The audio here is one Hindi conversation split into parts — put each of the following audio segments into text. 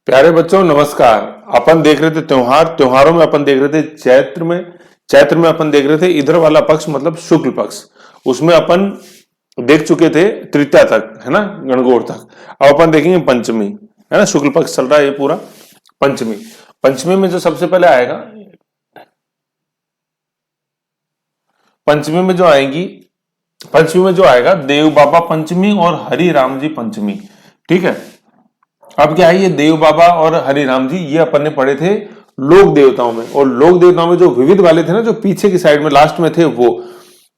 प्यारे बच्चों नमस्कार। अपन देख रहे थे त्योहारों में अपन देख रहे थे चैत्र में अपन देख रहे थे इधर वाला पक्ष मतलब शुक्ल पक्ष। उसमें अपन देख चुके थे तृतीया तक, है ना, गणगौर तक। अब अपन देखेंगे पंचमी, है ना। शुक्ल पक्ष चल रहा है ये पूरा। पंचमी पंचमी में जो सबसे पहले आएगा, पंचमी में जो आएगी, पंचमी में जो आएगा देव बाबा पंचमी और हरि राम जी पंचमी। ठीक है। अब क्या है, ये देव बाबा और हरि राम जी ये अपन ने पढ़े थे लोक देवताओं में, और लोक देवताओं में जो विविध वाले थे ना, जो पीछे की साइड में लास्ट में थे वो।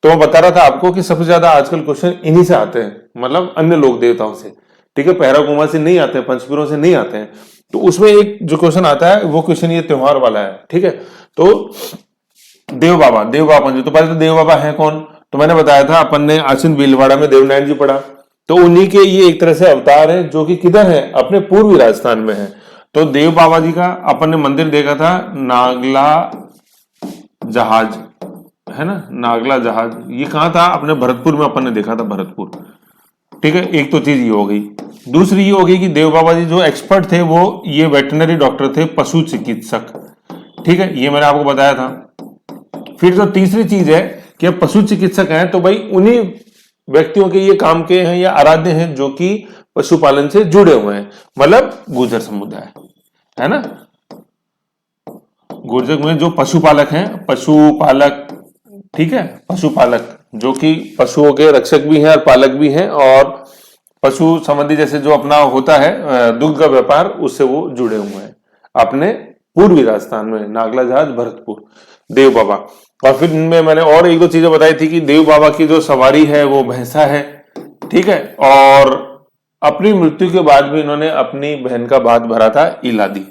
तो मैं बता रहा था आपको कि सबसे ज्यादा आजकल क्वेश्चन इन्हीं से आते हैं, मतलब अन्य लोक देवताओं से। ठीक है, पहरा कुमार से नहीं आते हैं, पंचपीरों से नहीं आते हैं। तो उसमें एक जो क्वेश्चन आता है वो क्वेश्चन ये त्योहार वाला है। ठीक है, तो देव बाबा पंचमी। तो पहले तो देव बाबा है कौन, तो मैंने बताया था अपन ने आश्विन भीलवाड़ा में देवनारायण जी पढ़ा। तो उन्हीं के ये एक तरह से अवतार है जो कि किधर है, अपने पूर्वी राजस्थान में है। तो देव बाबा जी का अपन ने मंदिर देखा था नागला जहाज, है ना, नागला जहाज। ये कहाँ था, अपने भरतपुर में अपन ने देखा था, भरतपुर। ठीक है, एक तो चीज ये हो गई। दूसरी ये हो गई कि देव बाबा जी जो एक्सपर्ट थे वो ये वेटनरी डॉक्टर थे, पशु चिकित्सक। ठीक है, ये मैंने आपको बताया था। फिर जो तीसरी चीज है कि अब पशु चिकित्सक हैं तो भाई उन्हीं व्यक्तियों के ये काम के हैं या आराध्य हैं जो कि पशुपालन से जुड़े हुए हैं, मतलब गुर्जर समुदाय, है ना। गुर्जर में जो पशुपालक हैं, पशुपालक, ठीक है, पशुपालक जो कि पशुओं के रक्षक भी हैं और पालक भी हैं, और पशु संबंधी जैसे जो अपना होता है दुग्ध का व्यापार, उससे वो जुड़े हुए हैं अपने पूर्वी राजस्थान में। नागला जहाज, भरतपुर, देव बाबा। और फिर इनमें मैंने और एक दो चीजें बताई थी कि देव बाबा की जो सवारी है वो भैंसा है। ठीक है, और अपनी मृत्यु के बाद भी इन्होंने अपनी बहन का भात भरा था, इलादी।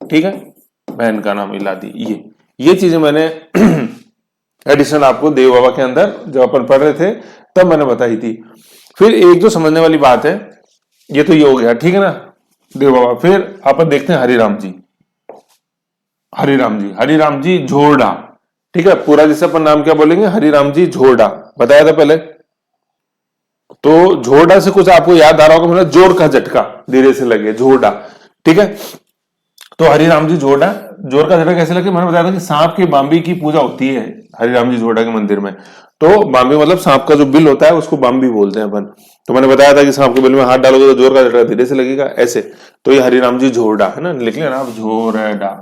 ठीक है, बहन का नाम इलादी। ये चीजें मैंने एडिशनल आपको देव बाबा के अंदर जब अपन पढ़ रहे थे तब मैंने बताई थी। फिर एक जो समझने वाली बात है, ये तो ये हो गया, ठीक है ना, देव बाबा। फिर अपन देखते हैं हरिराम जी। हरिराम जी झोरडा। ठीक है, पूरा जैसे अपन नाम क्या बोलेंगे, हरिराम जी झोरडा, बताया था पहले। तो झोरडा से कुछ आपको याद आ रहा होगा, मतलब जोर का झटका धीरे से लगे, झोरडा। ठीक है, तो हरिराम जी झोरडा, जोर का झटका कैसे लगे, मैंने बताया था कि सांप के बाम्बी की पूजा होती है हरिराम जी झोरडा के मंदिर में। तो बाम्बी मतलब सांप का जो बिल होता है उसको बाम्बी बोलते हैं अपन। तो मैंने बताया था कि सांप के बिल में हाथ डालोगे तो जोर का झटका धीरे से लगेगा, ऐसे। तो ये हरिराम जी झोरडा है ना, लिख लेना आप, झोरडा।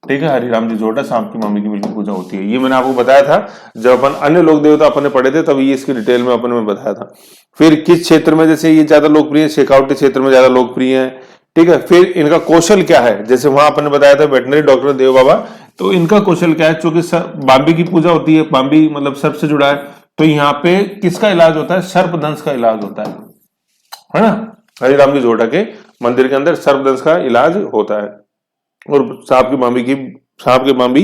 ठीक है, हरिराम जी झोरडा, सांप की मम्मी की बिल्कुल पूजा होती है। ये मैंने आपको बताया था जब अपन अन्य लोक देवता अपन ने पढ़े थे, तब ये इसकी डिटेल में अपन ने बताया था। फिर किस क्षेत्र में जैसे ये ज्यादा लोकप्रिय है, शेखावटी क्षेत्र में ज्यादा लोकप्रिय है। ठीक है, फिर इनका कौशल क्या है, जैसे वहां अपन ने बताया था वेटनरी डॉक्टर देव बाबा, तो इनका कौशल क्या है, चूंकि बाम्बी की पूजा होती है, बाम्बी मतलब सर्प से जुड़ा है, तो यहाँ पे किसका इलाज होता है, सर्पदंश का इलाज होता है ना। हरिराम जी झोरडा के मंदिर के अंदर सर्पदंश का इलाज होता है, और सांप की बाम्बी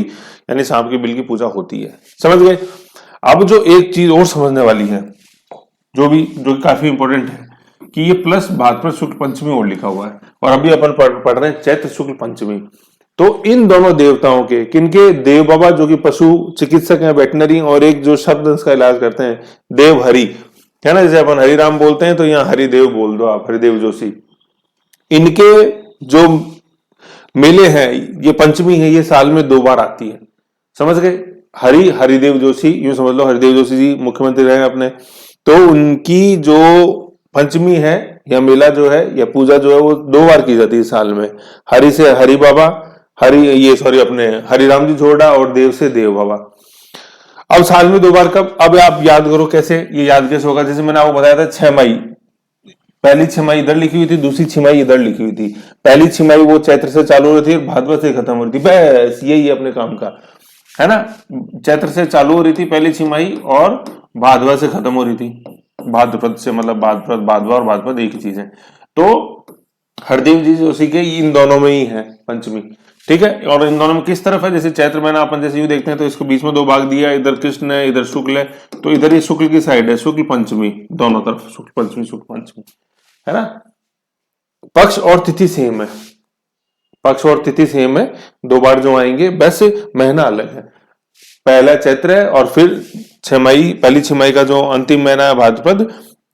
यानी सांप के बिल की पूजा होती है। समझ गए। अब जो एक चीज और समझने वाली है, जो कि काफी इंपॉर्टेंट है, कि ये प्लस भाद्रपद शुक्ल पंचमी और लिखा हुआ है, और अभी अपन पढ़ रहे हैं चैत्र शुक्ल पंचमी। तो इन दोनों देवताओं के, किनके, देव बाबा जो कि पशु चिकित्सक हैं, वेटनरी, और एक जो सर्पदंश का इलाज करते हैं, देव हरि, है ना। जैसे अपन हरिराम बोलते हैं तो यहाँ हरिदेव बोल दो आप, हरिदेव जोशी। इनके जो मेले हैं, ये पंचमी है, ये साल में 2 बार आती है। समझ गए। हरिदेव जोशी, यूं समझ लो, हरिदेव जोशी जी मुख्यमंत्री रहे अपने, तो उनकी जो पंचमी है या मेला जो है या पूजा जो है वो 2 बार की जाती है साल में। हरि से हरि बाबा, अपने हरिराम जी झोरडा, और देव से देव बाबा। अब साल में 2 बार कब, अब आप याद करो कैसे, ये याद कैसे होगा। जैसे मैंने आपको बताया था 6 मई, पहली छमाही इधर लिखी हुई थी, दूसरी छमाही इधर लिखी हुई थी। पहली छमाही वो चैत्र से चालू हो रही थी, भाद्रपद से खत्म हो रही थी, बस यही है अपने काम का, है ना। चैत्र से चालू हो रही थी पहली छमाही, और भादवा से खत्म हो रही थी, भाद्रपद से, मतलब भादवा और भाद्रपद एक ही चीज है। तो हरदेव जी जोशी के इन दोनों में ही है पंचमी। ठीक है, और इन दोनों में किस तरफ है, जैसे चैत्र महीना अपन जैसे यूं देखते हैं तो इसको बीच में 2 भाग दिया, इधर कृष्ण है, इधर शुक्ल है, तो इधर ही शुक्ल की साइड है, शुक्ल पंचमी, दोनों तरफ शुक्ल पंचमी, है ना। पक्ष और तिथि सेम है, पक्ष और तिथि सेम है, 2 बार जो आएंगे, बस महीना अलग है। पहला चैत्र है, और फिर छमाही, पहली छमाही का जो अंतिम महीना है भाद्रपद,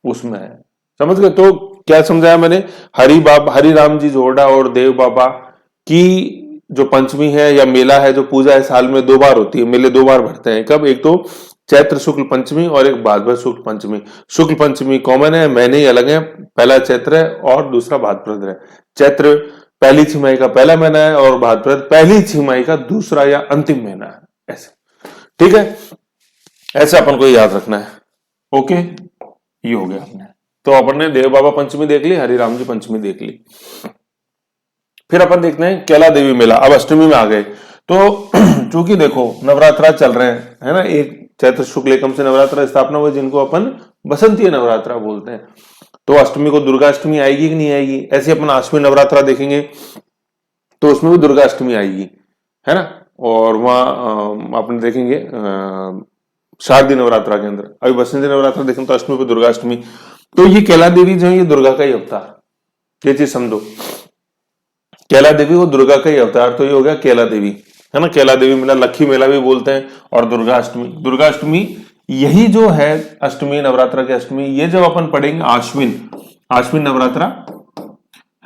उसमें है। समझ गए। तो क्या समझाया मैंने? हरि राम जी झोरडा और देव बाबा की जो पंचमी है या मेला है, जो पूजा है, साल में 2 बार होती है। मेले 2 बार भरते हैं। कब? एक तो चैत्र शुक्ल पंचमी और एक भाद्रपद शुक्ल पंचमी। शुक्ल पंचमी कॉमन है, महीने ही अलग है, पहला चैत्र है और दूसरा भाद्रपद है। चैत्र पहली छमाही का पहला महीना है और भाद्रपद पहली छमाही का दूसरा या अंतिम महीना है। ऐसे, ठीक है, ऐसे अपन को याद रखना है। ओके, ये हो गया अपने। तो अपन ने देव बाबा पंचमी देख ली, हरि राम जी पंचमी देख ली। फिर अपन देखते हैं कैला देवी मेला। अब अष्टमी में आ गए। तो चूंकि देखो नवरात्रा चल रहे हैं, है ना, एक चैत्र शुक्ल एकम से नवरात्रा स्थापना हुई, जिनको अपन बसंतीय नवरात्रा बोलते हैं। तो अष्टमी को दुर्गा अष्टमी आएगी कि नहीं आएगी? ऐसे अपन अष्टमी नवरात्रा देखेंगे तो उसमें भी दुर्गा अष्टमी आएगी, है ना। और वहां अपन देखेंगे शारदीय नवरात्रा के अंदर। अभी बसंती नवरात्रा देखें तो अष्टमी पे दुर्गा अष्टमी। तो ये कैला देवी जो है, ये दुर्गा का ही अवतार, ये चीज समझो। कैला देवी वो दुर्गा का ही अवतार, तो ये हो गया कैला देवी, है ना। कैला देवी मेला, लक्खी मेला भी बोलते हैं। और दुर्गा अष्टमी यही जो है अष्टमी, नवरात्रा की अष्टमी, ये जब अपन पढ़ेंगे आश्विन नवरात्रा,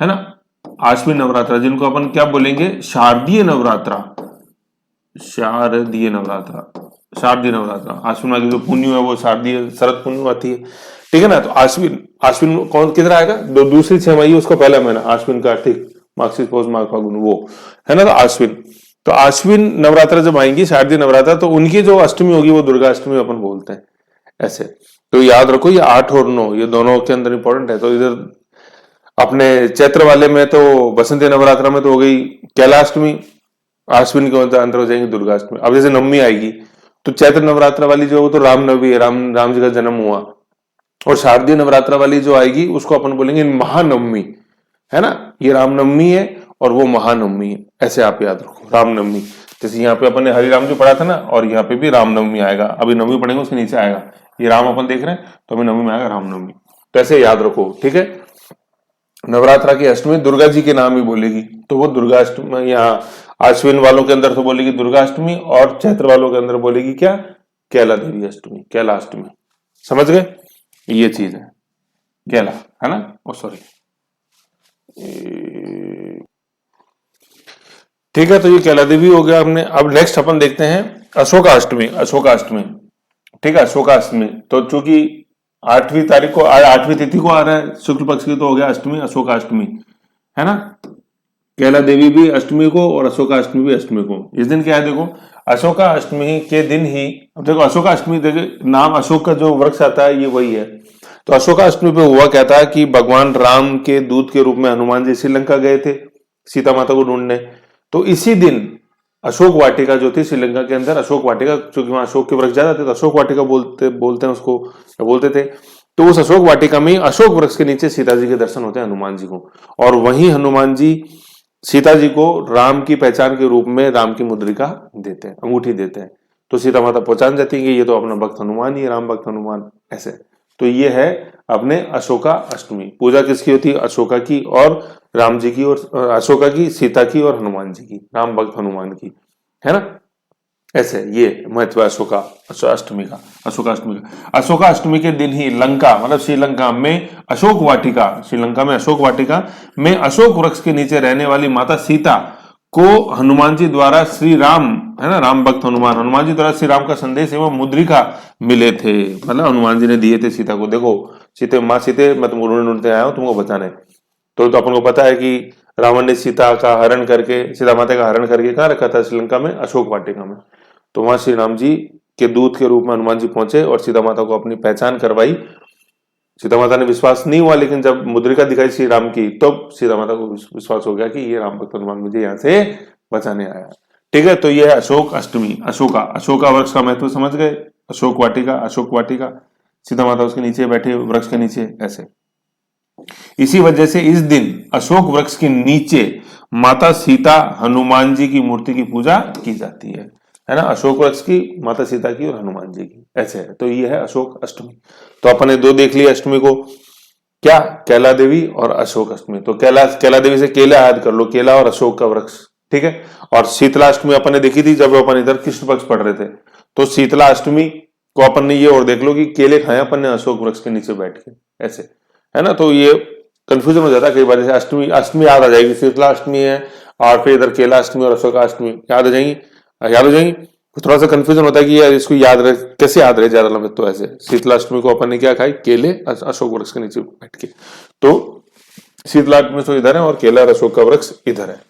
है ना, आश्विन नवरात्रा, जिनको अपन क्या बोलेंगे? शारदीय नवरात्रा। आश्विन वाली जो पुण्य है वो शारदीय शरद पुण्य आती है, ठीक है ना। तो आश्विन कौन किधर आएगा? दूसरी छमाही उसका पहला महीना, आश्विन कार्तिक मार्गशीर्ष पौष माघ फागुन, वो है ना। तो आश्विन नवरात्रा जब आएंगी, शारदीय नवरात्रा, तो उनकी जो अष्टमी होगी वो दुर्गा अष्टमी अपन बोलते हैं। ऐसे तो याद रखो, ये 8 और 9 ये दोनों के अंदर इंपॉर्टेंट है। तो इधर अपने चैत्र वाले में तो बसंती नवरात्रा में तो हो गई कैलाष्टमी, आश्विन के अंदर हो जाएंगे दुर्गाष्टमी। अब जैसे नवमी आएगी तो चैत्र नवरात्रा वाली जो तो रामनवमी है, राम जी का जन्म हुआ। और शारदीय नवरात्रा वाली जो आएगी उसको अपन बोलेंगे महानवमी, है ना। ये रामनवमी है और वो महानवमी है, ऐसे आप याद रखो। रामनवमी, जैसे यहाँ पे अपन ने हरि राम जी पढ़ा था ना, और यहाँ पे भी रामनवमी आएगा। अभी नवमी पढ़ेंगे उसके नीचे आएगा, ये राम अपन देख रहे हैं तो अभी नवमी में आएगा रामनवमी। तो ऐसे याद रखो, ठीक है। नवरात्रा की अष्टमी दुर्गा जी के नाम ही बोलेगी, तो वो दुर्गा अष्टमी। यहाँ आश्विन वालों के अंदर तो बोलेगी दुर्गा अष्टमी, और चैत्र वालों के अंदर बोलेगी क्या? कैला देवी अष्टमी, कैला अष्टमी। समझ गए? ये चीज है कैला, है ना। ओ सॉरी, ठीक है। तो ये कैला देवी हो गया हमने। अब नेक्स्ट अपन देखते हैं अशोकाष्टमी। ठीक है, अशोकाष्टमी। तो चूंकि 8वीं तारीख को, 8वीं तिथि को आ रहा है शुक्ल पक्ष की, तो हो गया अष्टमी, अशोकाष्टमी, है ना। कैला देवी भी अष्टमी को और अशोकाष्टमी भी अष्टमी को। इस दिन क्या है? देखो, अशोकाष्टमी के दिन ही, अब देखो अशोकाष्टमी, देखो नाम अशोक का जो वृक्ष आता है ये वही है। तो अशोकाष्टमी पे हुआ क्या था कि भगवान राम के दूत के रूप में हनुमान जी श्रीलंका गए थे सीता माता को ढूंढने। तो इसी दिन अशोक वाटिका जो थी श्रीलंका के अंदर, अशोक वाटिका, क्योंकि वहां अशोक के वृक्ष ज्यादा थे तो अशोक वाटिका बोलते हैं उसको, बोलते थे। तो उस अशोक वाटिका में अशोक वृक्ष के नीचे सीता जी के दर्शन होते हैं हनुमान जी को। और वहीं हनुमान जी सीता जी को राम की पहचान के रूप में राम की मुद्रिका देते हैं, अंगूठी देते हैं। तो सीता माता पहचान जाती है कि ये तो अपना भक्त हनुमान ही है, राम भक्त हनुमान, ऐसे। तो ये है अपने अशोका अष्टमी। पूजा किसकी होती है? अशोका की और राम जी की, और अशोका की, सीता की और हनुमान जी की, राम भक्त हनुमान की, है ना। ऐसे ये महत्व अशोका अष्टमी का, अशोकाष्टमी का। अशोकाष्टमी के दिन ही लंका, मतलब श्रीलंका में अशोक वाटिका, श्रीलंका में अशोक वाटिका में अशोक वृक्ष के नीचे रहने वाली माता सीता को हनुमान जी द्वारा श्री राम, है ना, राम भक्त हनुमान जी द्वारा श्री राम का संदेश एवं मुद्रिका मिले थे। मतलब हनुमान जी ने दिए थे सीता को। देखो सीते, माँ सीते, मैं तुमको ढूंढते आया हूँ तुमको बचाने। तो अपन को पता है कि रावण ने सीता का हरण करके, सीता माता का हरण करके कहाँ रखा था? श्रीलंका में अशोक वाटिका में। तो वहां श्री राम जी के दूत के रूप में हनुमान जी पहुंचे और सीता माता को अपनी पहचान करवाई। सीता माता ने विश्वास नहीं हुआ, लेकिन जब मुद्रिका दिखाई श्री राम की, तो सीता माता को विश्वास हो गया कि ये राम भक्त हनुमान मुझे यहाँ से बचाने आया। ठीक है, तो ये है अशोक अष्टमी। अशोका वृक्ष का महत्व समझ गए। अशोक वाटिका, सीता माता उसके नीचे बैठे, वृक्ष के नीचे, ऐसे। इसी वजह से इस दिन अशोक वृक्ष के नीचे माता सीता हनुमान जी की मूर्ति की पूजा की जाती है ना। अशोक वृक्ष की, माता सीता की और हनुमान जी की, ऐसे है। तो ये है अशोक अष्टमी। तो अपन ने 2 देख लिया अष्टमी को, क्या? कैला देवी और अशोक अष्टमी। तो कैला देवी से केला याद कर लो, केला और अशोक का वृक्ष, ठीक है। और शीतला अष्टमी अपन ने देखी थी जब अपन इधर कृष्ण पक्ष पढ़ रहे थे। तो शीतला अष्टमी को अपन ने ये और देख लो कि केले खाए अपन ने अशोक वृक्ष के नीचे बैठ के, ऐसे, है ना। तो ये कंफ्यूजन हो जाता है कई बार, जैसे अष्टमी, अष्टमी याद आ जाएगी, शीतला अष्टमी है, और फिर इधर केला अष्टमी और अशोका अष्टमी याद आ जाएंगी, याद हो जाएंगी। तो थोड़ा सा कंफ्यूजन होता है कि यार इसको याद रहे, कैसे याद रहे ज्यादा लंबे। तो ऐसे शीतला अष्टमी को अपन ने क्या खाई, केले अशोक वृक्ष के नीचे बैठ के, तो शीतला अष्टमी तो इधर है और केला और अशोक का वृक्ष इधर है,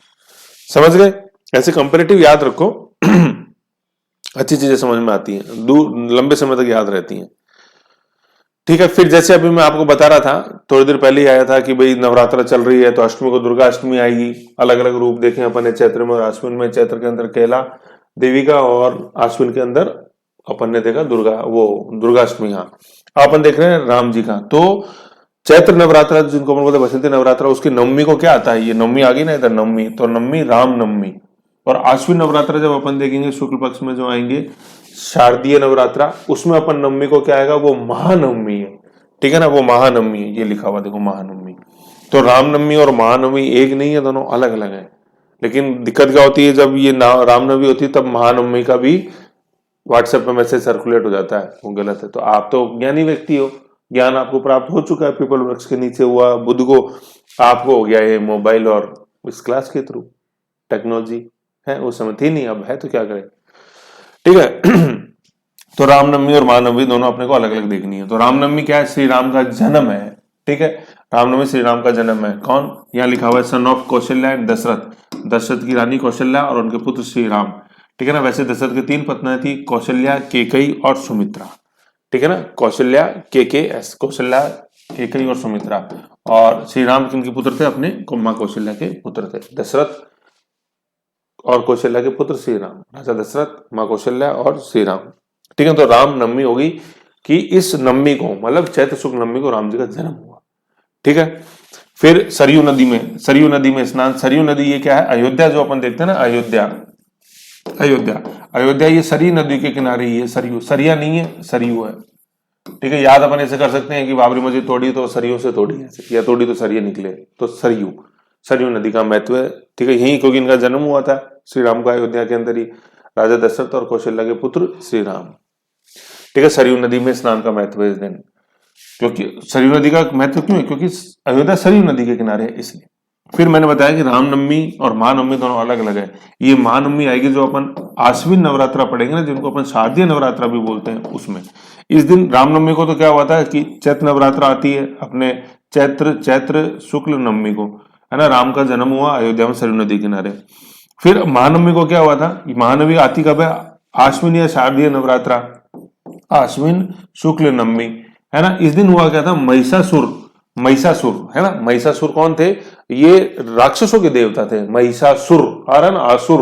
समझ गए। ऐसे कंपेरेटिव याद रखो अच्छी चीजें समझ में आती हैं, दूर लंबे समय तक याद रहती हैं, ठीक है। फिर जैसे अभी मैं आपको बता रहा था, थोड़ी देर पहले ही आया था कि भाई नवरात्र चल रही है तो अष्टमी को दुर्गा अष्टमी आएगी। अलग अलग रूप देखे अपन ने चैत्र में और आश्विन में। चैत्र के अंदर केला देवी का और आश्विन के अंदर अपन ने देखा दुर्गा अष्टमी। हाँ, अपन देख रहे हैं राम जी का। तो चैत्र नवरात्र जिनको अपन बोलते हैं बसंती नवरात्र, उसकी नवमी को क्या आता है, ये नवमी आ गई ना इधर, नवमी, तो नवमी राम नवमी। और आश्विन नवरात्र जब अपन देखेंगे शुक्ल पक्ष में जो आएंगे शारदीय नवरात्रा, उसमें अपन नवमी को क्या आएगा, वो महानवमी है, ठीक है ना, वो महानवमी है, ये लिखा हुआ देखो महानवमी। तो रामनवमी और महानवमी एक नहीं है, दोनों अलग अलग है। लेकिन दिक्कत क्या होती है, जब ये रामनवमी होती है तब महानवमी का भी व्हाट्सएप पे मैसेज सर्कुलेट हो जाता है, वो गलत है। तो आप तो ज्ञानी व्यक्ति हो, ज्ञान आपको प्राप्त हो चुका है, पीपल वृक्ष के नीचे हुआ बुध को आपको हो गया ये मोबाइल और इस क्लास के थ्रू टेक्नोलॉजी है, उस समय थी नहीं, अब है, तो क्या करें, ठीक है। तो रामनवमी और महानवमी दोनों अपने को अलग अलग देखनी है। तो रामनवमी क्या है, श्री राम का जन्म है, ठीक है। रामनवमी श्री राम का जन्म है। कौन, यहाँ लिखा हुआ है son of Kaushalya and Dasharath, Dasharath की रानी कौशल्या और उनके पुत्र श्री राम, ठीक है ना। वैसे दशरथ की 3 पत्नियां थी, कौशल्या, केकई और सुमित्रा, ठीक है ना। कौशल्या KKS, कौशल्या, केकई और सुमित्रा। और श्री राम किनके पुत्र थे, अपने मां कौशल्या के पुत्र थे। दशरथ और कौशल्या के पुत्र श्री राम, राजा दशरथ, मां कौशल्या और श्री राम, ठीक है। तो राम नवमी होगी कि इस नवमी को, मतलब चैत्र शुक्ल नवमी को राम जी का जन्म हुआ, ठीक है। फिर सरयू नदी में स्नान। सरयू नदी ये क्या है, अयोध्या जो अपन देखते हैं ना, अयोध्या ये सरी नदी के किनारे ही है। सरयू, सरिया नहीं है, सरयू है, ठीक है। याद अपन ऐसे कर सकते हैं कि बाबरी मस्जिद तोड़ी तो सरियों से तोड़ी है, या तोड़ी तो सरिये निकले, तो सरयू नदी का महत्व है, ठीक है। यही क्योंकि इनका जन्म हुआ था श्री राम का अयोध्या के अंदर ही, राजा दशरथ और कौशल्या के पुत्र श्री राम, ठीक है। सरयू नदी में स्नान का महत्व है इस दिन, क्योंकि सरयू नदी का महत्व क्यों है, क्योंकि अयोध्या सरयू नदी के किनारे है, इसलिए। फिर मैंने बताया कि रामनवमी और महानवमी दोनों अलग अलग है। ये महानवमी आएगी जो अपन आश्विन नवरात्रा पढ़ेंगे ना, जिनको अपन शारदीय नवरात्रा भी बोलते हैं, उसमें इस दिन रामनवमी को तो क्या हुआ था कि चैत्र नवरात्रा आती है अपने चैत्र शुक्ल नवमी को, है ना, राम का जन्म हुआ अयोध्या में सरयू नदी किनारे। फिर महानवमी को क्या हुआ था, महानवमी आती कब है, आश्विन या शारदीय नवरात्रा, आश्विन शुक्ल नवमी, है ना। इस दिन हुआ क्या था, महिषासुर, है ना। महिषासुर कौन थे, ये राक्षसों के देवता थे। महिषासुर आ रहा ना, आसुर,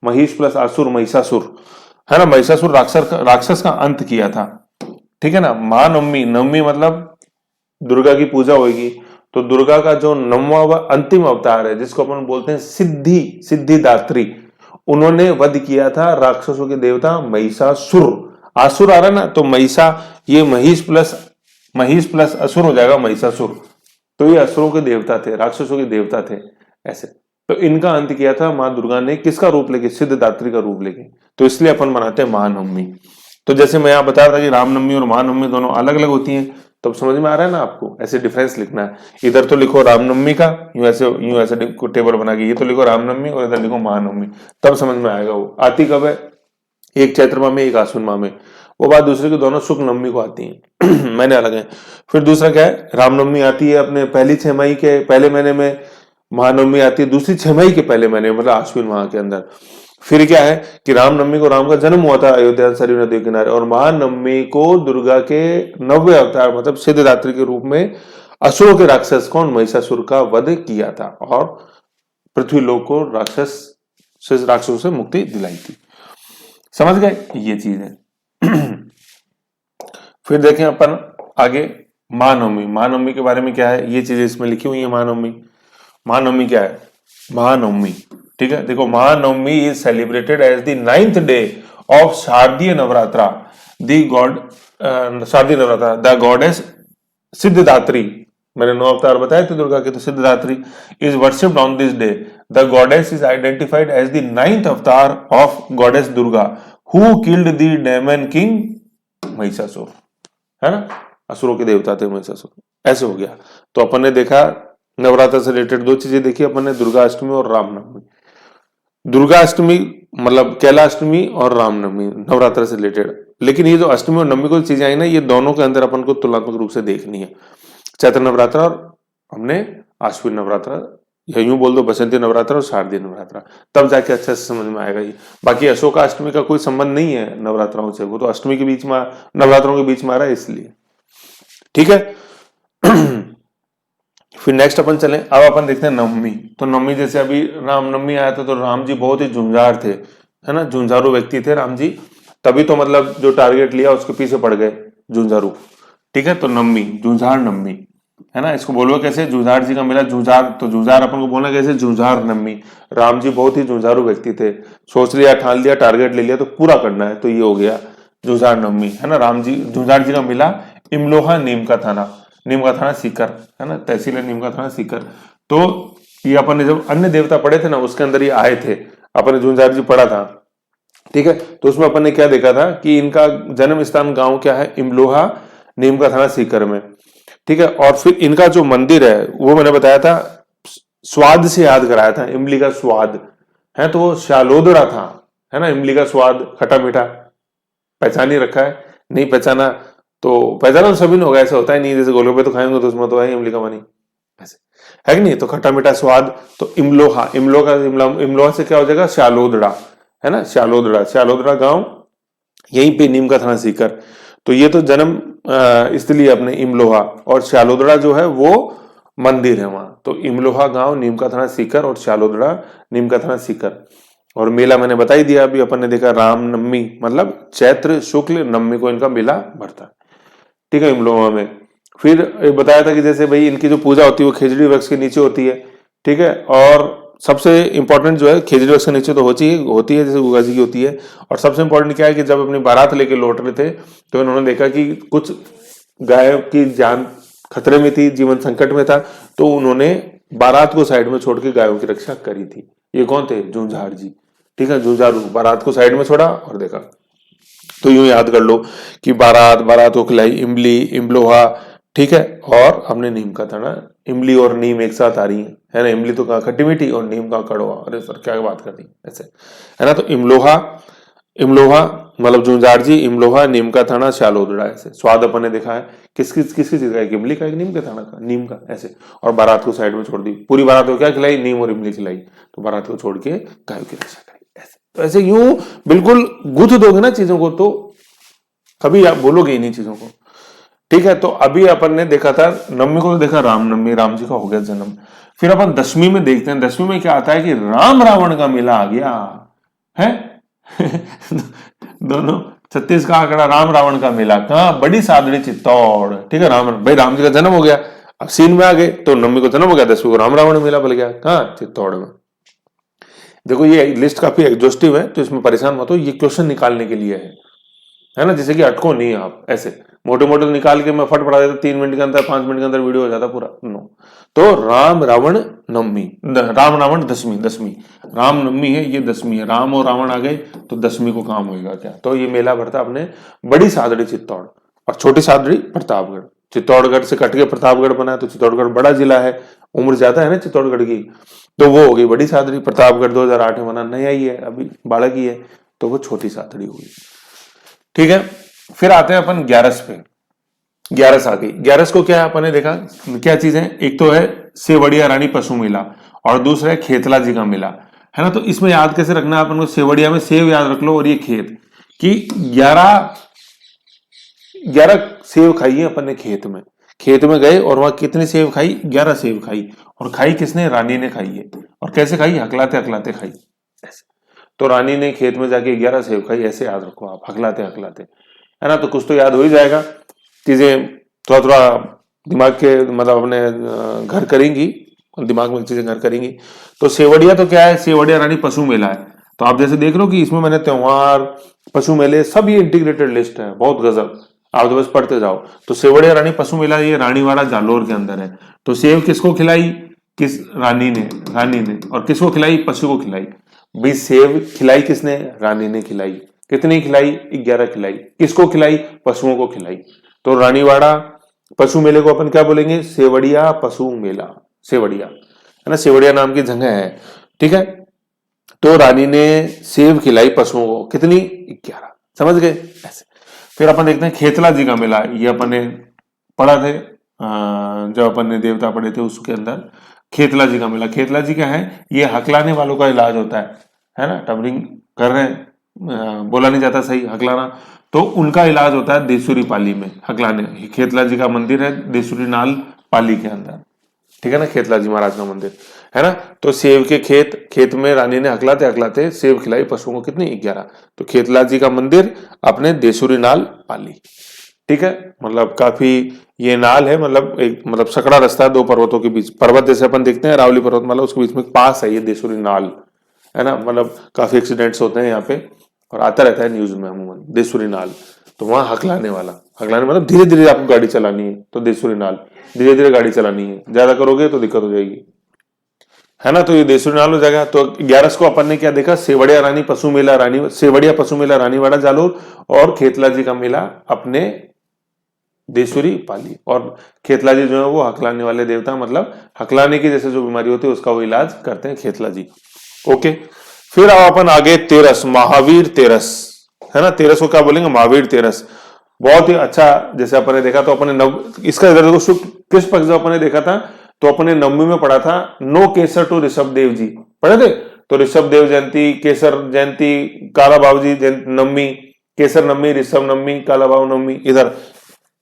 महिष प्लस आसुर, महिषासुर, है ना। महिषासुर राक्षस का अंत किया था, ठीक है ना। महानवमी, नवमी मतलब दुर्गा की पूजा होगी, तो दुर्गा का जो 9वां व अंतिम अवतार है, जिसको अपन बोलते हैं सिद्धिदात्री, उन्होंने वध किया था राक्षसों के देवता महिषासुर। आसुर आ रहा ना, तो महिषा, ये महिष प्लस असुर हो जाएगा महिषासुर। तो ये असुरों के देवता थे, राक्षसों के देवता थे, ऐसे। तो इनका अंत किया था मां दुर्गा ने, किसका रूप लेके, सिद्धिदात्री का रूप लेके। तो इसलिए अपन मनाते हैं महानवमी। तो जैसे मैं यहाँ बता रहा था कि रामनवमी और महानवमी दोनों अलग अलग होती हैं, तो समझ में आ रहा है ना आपको, ऐसे डिफरेंस लिखना है। इधर तो लिखो रामनवमी का, यूं ऐसे टेबल बना के, ये तो लिखो रामनवमी और इधर लिखो महानवमी, तब समझ में आएगा। वो आती कब है, एक चैत्र माह में, एक आश्विन माह में। वो बात दूसरी की दोनों शुक्ल नवमी को आती हैं, मैंने अलग है। फिर दूसरा क्या है, रामनवमी आती है अपने पहली 6 मई के पहले महीने में, महानवमी आती है दूसरी 6 मई के पहले महीने, मतलब आश्विन माह के अंदर। फिर क्या है कि रामनवमी को राम का जन्म हुआ था अयोध्या सरयू नदी के किनारे, और महानवमी को दुर्गा के 9वें अवतार मतलब सिद्धिदात्री के रूप में असुरों के राक्षस कौन, महिषासुर का वध किया था, और पृथ्वी लोक को राक्षसों से मुक्ति दिलाई थी। समझ गए, ये चीज है। फिर देखें अपन आगे महानवमी के बारे में क्या है, ये चीजें इसमें लिखी हुई है। महानवमी क्या है, महानवमी, ठीक है। देखो, Mahanavami is celebrated as the 9th day of Sharadiya Navratra, the goddess Siddhidatri, मैंने 9 अवतार बताए थे दुर्गा के, तो Siddhidatri is worshipped on this day. The goddess is identified as the 9th avatar of goddess Durga who killed the demon king Mahishasura, है ना, असुरों के देवता थे महिषासुर। ऐसे हो गया। तो अपन ने देखा नवरात्र से रिलेटेड दो चीजें देखी अपन ने, दुर्गा अष्टमी और रामनवमी। दुर्गा अष्टमी मतलब कैलाष्टमी और रामनवमी नवरात्र से रिलेटेड, लेकिन ये जो अष्टमी और नवमी को चीजें आई ना, ये दोनों के अंदर अपन को तुलनात्मक रूप से देखनी है। चैत्र नवरात्र और हमने आश्विन नवरात्र, या यूं बोल दो बसंती नवरात्र और शारदीय नवरात्र, तब जाके अच्छे से समझ में आएगा ये। बाकी अशोका अष्टमी का कोई संबंध नहीं है नवरात्राओं से, वो तो अष्टमी के बीच में, नवरात्रों के बीच में आ रहा है इसलिए। ठीक है। फिर नेक्स्ट अपन चले, अब अपन देखते हैं नवमी। तो नवमी जैसे अभी रामनवमी आया था, तो राम जी बहुत ही झुंझार थे, है ना, झुंझारू व्यक्ति थे राम जी, तभी तो मतलब जो टारगेट लिया उसके पीछे पड़ गए, झुंझारू। ठीक है, तो नवमी, झुंझार नवमी, है ना, इसको बोलो कैसे, झुंझार जी का मिला झुंझार, तो झुंझार अपन को बोलना कैसे, झुंझार नवमी। राम जी बहुत ही झुंझारू व्यक्ति थे, सोच लिया, ठान लिया, टारगेट ले लिया तो पूरा करना है, तो ये हो गया झुंझार नवमी, है ना। राम जी, झुंझार जी का मिला इमलोहा, नीम का थाना, नीम का थाना सीकर, है ना, तहसील है नीम का थाना सीकर। तो ये अपन ने जब अन्य देवता पढ़े थे ना, उसके अंदर ये आए थे, अपन ने झुंझार जी पढ़ा था। ठीक है, तो उसमें अपन ने क्या देखा था कि इनका जन्म स्थान गांव क्या है, इमलोहा, नीम का थाना सीकर में। ठीक है, और फिर इनका जो मंदिर है वो मैंने बताया था, स्वाद से याद कराया था, इमली का स्वाद है, तो वो शालोदड़ा था, है ना, इमली का स्वाद खट्टा मीठा, पहचान ही रखा है। नहीं पहचाना तो पहचाना तो सभी ने होगा, ऐसा होता है नहीं, जैसे गोलगप्पे तो खाएंगे तो उसमें तो है इमली का पानी, ऐसे है कि नहीं, तो खट्टा मीठा स्वाद, तो इमलोहा, इमलोहा से क्या हो जाएगा, शालोदड़ा, है ना, शालोदड़ा, शालोदड़ा गांव, यहीं पे नीम का थाना सीकर। तो ये तो जन्म स्थली अपने इमलोहा, और शालोदड़ा जो है वो मंदिर है वहां। तो इमलोहा गांव, नीम का थाना सीकर, और शालोदड़ा नीम का थाना सीकर। और मेला मैंने बता ही दिया, अभी अपन ने देखा रामनवमी मतलब चैत्र शुक्ल नवमी को इनका मेला भरता है। ठीक है, इमलोहा में। फिर बताया था कि जैसे भाई इनकी जो पूजा होती है वो खेजड़ी वृक्ष के नीचे होती है। ठीक है, और सबसे इंपॉर्टेंट जो है खेजड़ी वृक्ष के नीचे तो होती है जैसे गुगा जी की होती है। और सबसे इंपॉर्टेंट क्या है कि जब अपनी बारात लेके लौट रहे थे तो इन्होंने देखा कि कुछ गायों की जान खतरे में थी, जीवन संकट में था, तो उन्होंने बारात को साइड में छोड़ के गायों की रक्षा करी थी। ये कौन थे, झुंझार जी। ठीक है, झुंझारू, बारात को साइड में छोड़ा और देखा। तो यूं याद कर लो कि बारात को खिलाई इमली, इमलोहा, ठीक है, और हमने नीम का थाना। इमली और नीम एक साथ आ रही है ना, इमली तो कहा खट्टी मीठी और नीम का कड़वा, अरे सर क्या बात कर दी ऐसे, है ना। तो इमलोहा, इमलोहा मतलब झुंझार जी, इमलोहा, नीम का थाना, शालोदड़ा, ऐसे। स्वाद अपन ने देखा है किसकी चीज का, एक इमली का, एक नीम के थाना का, नीम का, ऐसे। और बारात को साइड में छोड़ दी, पूरी बारात को क्या खिलाई, नीम और इमली खिलाई, तो बारात को छोड़ के गायों की रक्षा करी, ऐसे। तो ऐसे यूं बिल्कुल गुथ दोगे ना चीजों को तो कभी आप बोलोगे इन्हीं चीजों को। ठीक है, तो अभी अपन ने देखा था नवमी को, तो देखा रामनवमी, राम जी का हो गया जन्म। फिर अपन दशमी में देखते हैं, दशमी में क्या आता है कि राम रावण का मेला आ गया है। दोनों 36 का आंकड़ा, राम रावण का मेला कहाँ, बड़ी सादड़ी चित्तौड़। ठीक है, भाई राम जी का जन्म हो गया, अब सीन में आ गए, तो नवमी को जन्म हो गया, दसवीं को राम रावण मेला बन गया, कहाँ, चित्तौड़ में। देखो ये लिस्ट काफी एग्जॉस्टिव है, तो इसमें परेशान मत हो, ये क्वेश्चन निकालने के लिए है ना, जैसे कि अटको नहीं आप ऐसे मोटे मोटे निकाल के मैं फट पड़ा देता 3 मिनट के अंदर, 5 मिनट के अंदर वीडियो हो जाता पूरा, नो। तो राम रावण नवमी, राम रावण दसवीं, राम नवमी है, ये दसवीं है, राम और रावण आ गए तो दसवीं को काम होगा क्या। तो ये मेला भरता अपने बड़ी सादड़ी चित्तौड़, और छोटी सादड़ी प्रतापगढ़। चित्तौड़गढ़ से कट के प्रतापगढ़ बना है, तो चित्तौड़गढ़ बड़ा जिला है, उम्र ज्यादा है ना चित्तौड़गढ़ की, तो वो हो गई बड़ी सादड़ी। प्रतापगढ़ 2008 में बना, नया ही है, अभी बालक ही है, तो वो छोटी सादड़ी हुई। ठीक है, फिर आते हैं अपन 11 पे। 11 आ गई, 11 को क्या है अपन ने देखा, क्या चीज है, एक तो है सेवड़िया रानी पशु मेला, और दूसरा है खेतला जी का मेला, है ना। तो इसमें याद कैसे रखना है अपन को, सेवड़िया में सेव याद रख लो, और ये खेत की 11 सेव खाई है अपन ने खेत में गए और वहां कितनी सेव खाई, 11 सेव खाई, और खाई किसने, रानी ने खाई है। और कैसे खाई, हकलाते हकलाते खाई, ऐसे। तो रानी ने खेत में जाके 11 सेव खाई, ऐसे याद रखो आप, हकलाते हकलाते, है ना। तो कुछ तो याद हो ही जाएगा, चीजें थोड़ा थोड़ा दिमाग के मतलब अपने घर करेंगी, दिमाग में चीजें घर करेंगी। तो सेवड़िया तो क्या है, सेवड़िया रानी पशु मेला है। तो आप जैसे देख लो कि इसमें मैंने त्योहार, पशु मेले, सब ये इंटीग्रेटेड लिस्ट है, बहुत गजब, आप तो बस पढ़ते जाओ। तो सेवड़िया रानी पशु मेला ये रानीवाड़ा जालोर के अंदर है। तो सेव किसको खिलाई, किस रानी ने, और किसको खिलाई, पशु को खिलाई। भाई सेव खिलाई किसने, रानी ने खिलाई, कितनी खिलाई, 11 खिलाई, किसको खिलाई, पशुओं को खिलाई। तो रानीवाड़ा पशु मेले को अपन क्या बोलेंगे, सेवड़िया पशु मेला, सेवड़िया, है ना, सेवड़िया नाम की जगह है, ठीक है। तो रानी ने सेव खिलाई पशुओं को, कितनी? 11, समझ गए ऐसे। फिर अपन देखते हैं खेतला जी का मेला, ये अपन ने पढ़ा थे जब अपन ने देवता पढ़े थे उसके अंदर। खेतला जी का मेला, खेतला जी क्या है? ये हकलाने वालों का इलाज होता है ना, टबरिंग कर रहे हैं, बोला नहीं जाता सही, हकलाना, तो उनका इलाज होता है देसुरी पाली में, हकलाने। खेतला जी का मंदिर है देसुरी नाल पाली के अंदर, ठीक है ना, खेतला जी महाराज का मंदिर है ना। तो सेब के खेत में रानी ने हकलाते हकलाते सेब खिलाई पशुओं को, कितनी? 11। तो खेतला जी का मंदिर अपने देसुरी नाल पाली, ठीक है। मतलब काफी ये नाल है, मतलब एक मतलब सकड़ा रास्ता है दो पर्वतों के बीच, पर्वत जैसे अपन देखते हैं रावली पर्वत, मतलब उसके बीच में पास है ये देसुरी नाल, है ना। मतलब काफी एक्सीडेंट्स होते हैं यहाँ पे और आता रहता है न्यूज में अमूमन, देसुरी नाल। तो वहां हकलाने वाला, हकलाने मतलब धीरे धीरे आपको गाड़ी चलानी है, तो देसुरी नाल धीरे धीरे गाड़ी चलानी है, ज्यादा करोगे तो दिक्कत हो जाएगी, है ना। तो ये देसुरी नाल हो जाएगा। तो 11 को अपन ने क्या देखा? सेवड़िया रानी पशु मेला रानी, सेवड़िया पशु मेला रानीवाड़ा जालोर, और खेतला जी का मेला अपने देसुरी पाली। और खेतला जी जो है वो हकलाने वाले देवता, मतलब हकलाने की जैसे जो बीमारी होती है उसका वो इलाज करते हैं खेतला जी। ओके, फिर अब अपन आगे तेरस, महावीर तेरस, है ना। तेरस को क्या बोलेंगे? महावीर तेरस। बहुत ही अच्छा, जैसे अपन ने देखा तो अपन ने इसका इधर देखो शुक्ल कृष्ण पक्ष जब अपन ने देखा था तो अपन ने नवमी में पढ़ा था, no Kesar to Rishabh Dev ji, पढ़े थे। तो ऋषभ देव जयंती, केसर जयंती, काला बाबू जी नवमी, केसर नवमी, ऋषभ नवमी, काला बाबू नवमी, इधर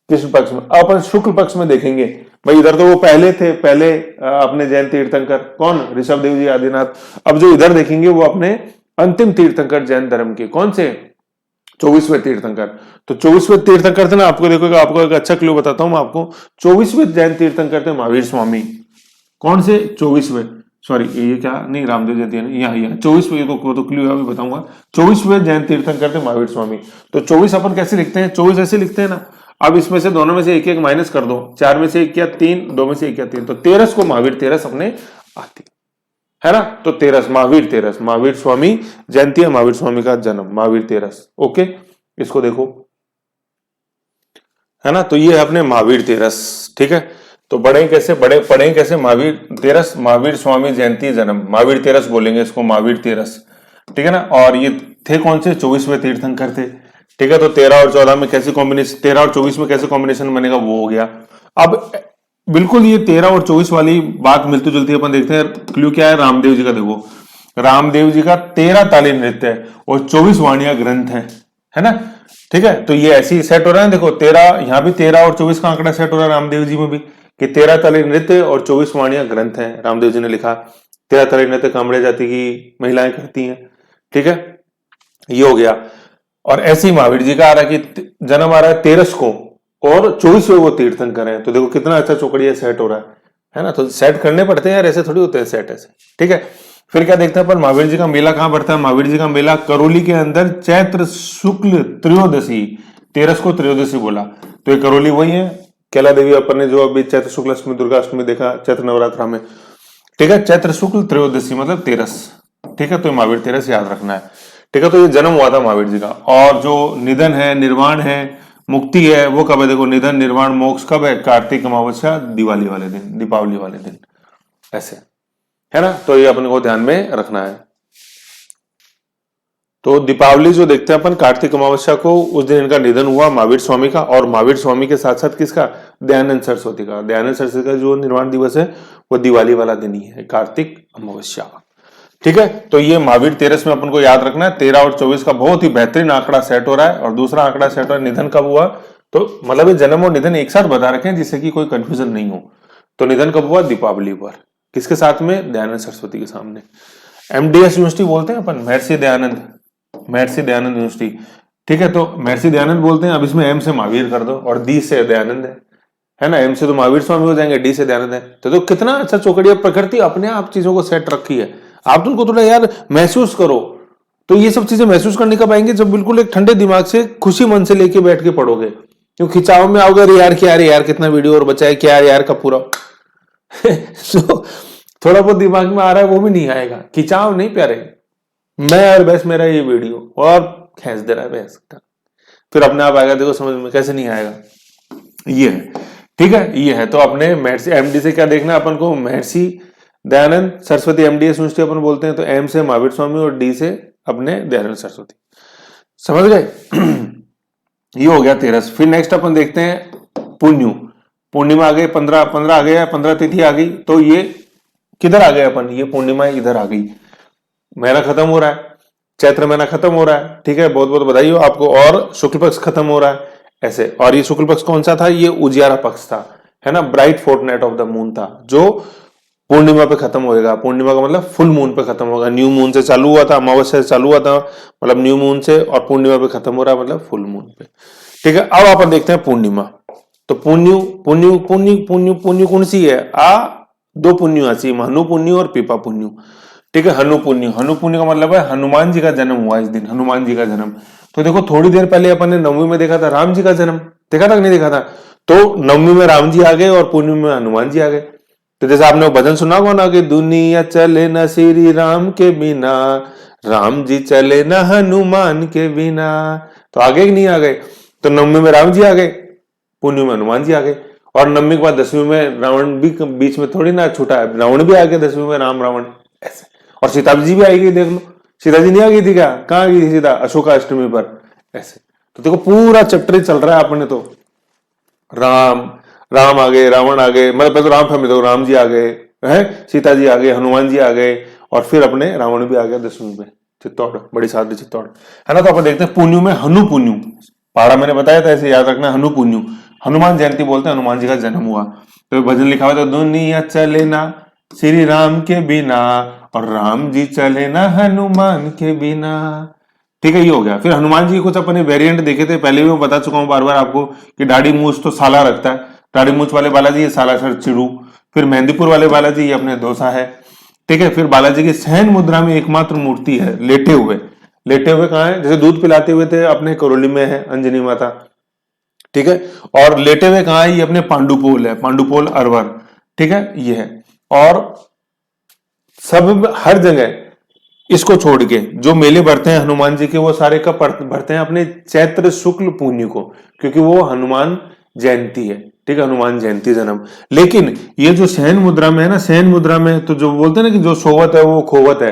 कृष्ण पक्ष में। अब अपन शुक्ल पक्ष में देखेंगे भाई, इधर तो वो पहले थे, पहले अपने जैन तीर्थंकर कौन? ऋषभ देव जी आदिनाथ। अब जो इधर देखेंगे वो अपने अंतिम तीर्थंकर जैन धर्म के, कौन से? 24वें तीर्थंकर। तो 24वें तीर्थंकर थे ना, आपको देखो, आपको एक अच्छा क्लू बताता हूं मैं आपको। 24वें जैन तीर्थंकर थे महावीर स्वामी। कौन से? 24वें, सॉरी ये क्या नहीं, रामदेव जयंती है ना, यहाँ 24वें तो क्लू अभी बताऊंगा। 24वें जैन तीर्थंकर थे महावीर स्वामी। तो 24 अपन कैसे लिखते हैं? 24 ऐसे लिखते हैं ना। अब इसमें से दोनों में से एक एक माइनस कर दो, 4 में से 1 या 3, 2 में से 1 या 3, तो 13 को महावीर तेरस अपने आती है ना। तो तेरस, महावीर तेरस, महावीर स्वामी जयंती है, महावीर स्वामी का जन्म, महावीर तेरस। ओके, इसको देखो, है ना। तो ये है अपने महावीर तेरस, ठीक है। तो पढ़े कैसे? महावीर तेरस, महावीर स्वामी जयंती जन्म, महावीर तेरस बोलेंगे इसको, महावीर तेरस, ठीक है ना। और ये थे कौन से? 24वें तीर्थंकर थे, ठीक है। तो 13 और 14 में कैसे कॉम्बिनेशन, 13 और 24 में कैसे कॉम्बिनेशन बनेगा, वो हो गया। अब बिल्कुल ये 13 और 24 वाली बात मिलती जुलती है, अपन देखते हैं क्लू क्या है। रामदेव जी का देखो, रामदेव जी का 13 ताली नृत्य है और 24 वाणिया ग्रंथ है ना, ठीक है। तो ये ऐसी सेट हो रहा है, देखो 13, यहाँ भी 13 और 24 का आंकड़ा सेट हो रहा है रामदेव जी में भी, कि 13 ताली नृत्य और 24 वाणिया ग्रंथ है। रामदेव जी ने लिखा 13 ताली नृत्य कामड़े जाति की महिलाएं करती हैं, ठीक है, ये हो गया। और ऐसे ही महावीर जी का आ रहा है कि जन्म आ रहा है 13 को और 24वें वो तीर्थंकर हैं। तो देखो कितना अच्छा चौकड़िया सेट हो रहा है ना। तो सेट करने पड़ते हैं यार, ऐसे थोड़ी होते हैं सेट ऐसे, ठीक है। फिर क्या देखते हैं पर महावीर जी का मेला कहां पड़ता है? महावीर जी का मेला करौली के अंदर चैत्र शुक्ल त्रयोदशी, 13 को त्रयोदशी बोला, तो ये करौली वही है। कैला देवी अपन ने जो अभी चैत्र शुक्ल अष्टमी दुर्गा अष्टमी देखा चैत्र नवरात्रा में, ठीक है। चैत्र शुक्ल त्रयोदशी मतलब 13, ठीक है। तो महावीर तेरस याद रखना है, ठीक है। तो ये जन्म हुआ था महावीर जी का। और जो निधन है, निर्वाण है, मुक्ति है, वो कब है? देखो निधन, निर्वाण, मोक्ष कब है? कार्तिक अमावस्या, दिवाली वाले दिन, दीपावली वाले दिन, ऐसे, है ना। तो ये अपने को ध्यान में रखना है। तो दीपावली जो देखते हैं अपन कार्तिक अमावस्या को, उस दिन इनका निधन हुआ महावीर स्वामी का। और महावीर स्वामी के साथ साथ किसका? दयानंद सरस्वती का। दयानंद सरस्वती का जो निर्वाण दिवस है वो दिवाली वाला दिन ही है, कार्तिक अमावस्या, ठीक है। तो ये महावीर तेरस में अपन को याद रखना है। 13 और 24 का बहुत ही बेहतरीन आंकड़ा सेट हो रहा है। और दूसरा आंकड़ा सेट हो रहा है निधन कब हुआ, तो मतलब ये जन्म और निधन एक साथ बता रखे जिससे कि कोई कंफ्यूजन नहीं हो। तो निधन कब हुआ? दीपावली पर। किसके साथ में? दयानंद सरस्वती के सामने। एमडीएस यूनिवर्सिटी बोलते हैं अपन, महर्षि दयानंद, महर्षि दयानंद यूनिवर्सिटी, ठीक है। तो महर्षि दयानंद बोलते हैं। अब इसमें एम से महावीर कर दो और डी से दयानंद है ना। एम से तो महावीर स्वामी हो जाएंगे, डी से दयानंद है। तो कितना अच्छा चौकड़िया, प्रकृति अपने आप चीजों को सेट रखी है। आप तुमको थोड़ा यार महसूस करो, तो ये सब चीजें महसूस करने कब आएंगे? जब बिल्कुल एक ठंडे दिमाग से, खुशी मन से लेके बैठ के पढ़ोगे। क्यों खिंचाव में आओगे, अरे यार क्या, अरे यार कितना वीडियो और बचा है, क्या यार का पूरा तो थोड़ा बहुत दिमाग में आ रहा है वो भी नहीं आएगा। खिंचाव नहीं प्यारे, मैं और बस मेरा ये वीडियो और खींच दे रहा है बस, फिर अपने आप आएगा। देखो समझ में कैसे नहीं आएगा, ये है, ठीक है, ये है। तो अपने महर्षि एमडी से क्या देखना है अपन को, महर्षि दयानंद सरस्वती, एमडी यूनिवर्सिटी अपन बोलते हैं, तो एम से महावीर स्वामी और डी से अपने दयानंद सरस्वती। समझ गए? ये हो गया 13। फिर नेक्स्ट अपन देखते हैं पुण्य। पूर्णिमा आ गई, 15 आ गया, 15 तिथि आ गई। तो ये किधर आ गए अपन, ये पूर्णिमा इधर आ गई, महीना खत्म हो रहा है, चैत्र महीना खत्म हो रहा है। ठीक है, बहुत बहुत बधाई हो आपको। और शुक्ल पक्ष खत्म हो रहा है ऐसे। और ये शुक्ल पक्ष कौन सा था, ये उजियारा पक्ष था, है ना, bright fortnight of the moon था, जो पूर्णिमा पे खत्म होएगा। पूर्णिमा का मतलब फुल मून पे खत्म होगा। न्यू मून से चालू हुआ था, अमावस्या से चालू हुआ था, मतलब न्यू मून से, और पूर्णिमा पे खत्म हो रहा है, मतलब फुल मून पे। ठीक है, अब अपन देखते हैं पूर्णिमा। तो पुण्य पुण्य पुण्य पुण्य पुण्य कौन सी है, दो पुण्य आसी, हनु पुण्य और पीपा पुण्य। ठीक है, हनु पुण्य, हनु पुण्य का मतलब है हनुमान जी का जन्म हुआ इस दिन, हनुमान जी का जन्म। तो देखो थोड़ी देर पहले अपन ने नवमी में देखा था राम जी का जन्म, देखा था कि नहीं देखा था? तो नवमी में राम जी आ गए और पूर्णिमा में हनुमान जी आ गए। तो जैसे आपने वो भजन सुना होगा ना कि दुनिया चले न श्री राम के बिना, राम जी चले न हनुमान के बिना। तो आ गए कि नहीं आ गए? तो नवमी में राम जी आ गए, पूर्णिमा में हनुमान जी आ गए। और नवमी के बाद 10वीं में रावण भी बीच में थोड़ी ना छूटा है, रावण भी आ गया 10वीं में, राम रावण ऐसे। और सीता जी भी आएगी, देख लो, सीता जी नहीं आ गई थी क्या? कहाँ गई थी सीता? अशोका अष्टमी पर ऐसे। तो देखो पूरा चैप्टर ही चल रहा है अपने। तो राम आ गए, रावण आ गए, मतलब पहले तो राम फैमिली, तो राम जी आ गए हैं, सीता जी आ गए, हनुमान जी आ गए, और फिर अपने रावण भी आ गया 10वीं में, चित्तौड़, बड़ी सादरी चित्तौड़, है ना। तो अपन देखते हैं पुण्यु में हनु पुण्यु, पहाड़ा मैंने बताया था, ऐसे याद रखना, हनु पुण्यु, हनुमान जयंती बोलते हैं, हनुमान जी का जन्म हुआ। तो भजन लिखा हुआ था, दुनिया चले ना श्री राम के बिना, और राम जी चले ना हनुमान के बिना। ठीक है, ये हो गया। फिर हनुमान जी कुछ अपने वेरिएंट देखे थे, पहले भी मैं बता चुका हूं बार बार आपको, कि दाढ़ी मूछ तो साला रखता है, दाढ़ी मूछ वाले बालाजी ये साला सर चिड़ू। फिर मेहंदीपुर वाले बालाजी ये अपने दोसा है। ठीक है, फिर बालाजी की शयन मुद्रा में एकमात्र मूर्ति है लेटे हुए। लेटे हुए कहाँ है? जैसे दूध पिलाते हुए थे अपने करौली में है अंजनी माता। ठीक है, और लेटे हुए कहाँ है? ये अपने पांडुपोल है, पांडुपोल अरवर। ठीक है, ये है। और सब हर जगह इसको छोड़ के जो मेले भरते हैं हनुमान जी के, वो सारे कब भरते हैं? अपने चैत्र शुक्ल पूर्णिमा को, क्योंकि वो हनुमान जयंती है। ठीक है, हनुमान जयंती जन्म। लेकिन ये जो शयन मुद्रा में है ना, शयन मुद्रा में तो जो बोलते हैं ना कि जो सोवत है वो खोवत है,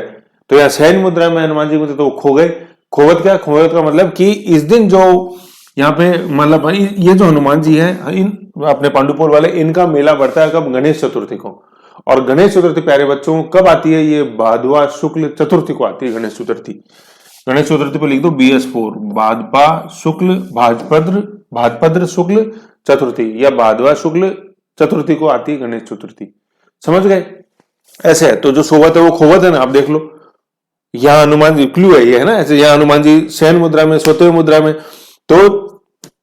तो यहाँ शयन मुद्रा में हनुमान जी को तो वो खो गए। खोवत क्या? खोवत का मतलब कि इस दिन जो यहाँ पे, मतलब ये जो हनुमान जी है, इन अपने पांडुपुर वाले, इनका मेला बढ़ता है कब? गणेश चतुर्थी को। और गणेश चतुर्थी प्यारे बच्चों कब आती है? ये भादवा शुक्ल चतुर्थी को आती है गणेश चतुर्थी। गणेश चतुर्थी पर लिख दो BS4, भादपा शुक्ल भाजपद्र, भाजपद्र शुक्ल चतुर्थी, या भादवा शुक्ल चतुर्थी को आती है गणेश चतुर्थी। समझ गए? ऐसे है। तो जो सोवत है वो खोवत है ना, आप देख लो, यहाँ हनुमान जी क्लू है ये, है ना, ऐसे यहाँ हनुमान जी शयन मुद्रा में, स्वतः मुद्रा में। तो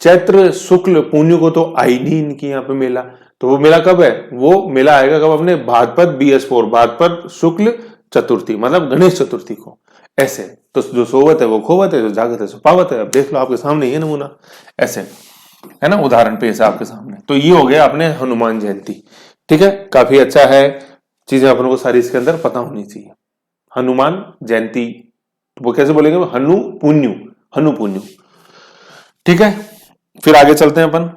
चैत्र शुक्ल पुण्य को तो आई नहीं इनकी यहाँ पे मेला। तो वो मेला कब है? वो मेला आएगा कब? अपने भाद्रपद BS4, भाद्रपद शुक्ल चतुर्थी, मतलब गणेश चतुर्थी को। ऐसे तो जो सोवत है वो खोवत है, जो जागत है सो पावत है। अब देख लो आपके सामने ये नमूना, ऐसे है ना, उदाहरण पेश है आपके सामने। तो ये हो गया अपने हनुमान जयंती। ठीक है, काफी अच्छा है, चीजें अपन को सारी इसके अंदर पता होनी चाहिए। हनुमान जयंती वो कैसे बोलेंगे? हनु पुण्यु, हनु पुण्यु। ठीक है, फिर आगे चलते हैं अपन।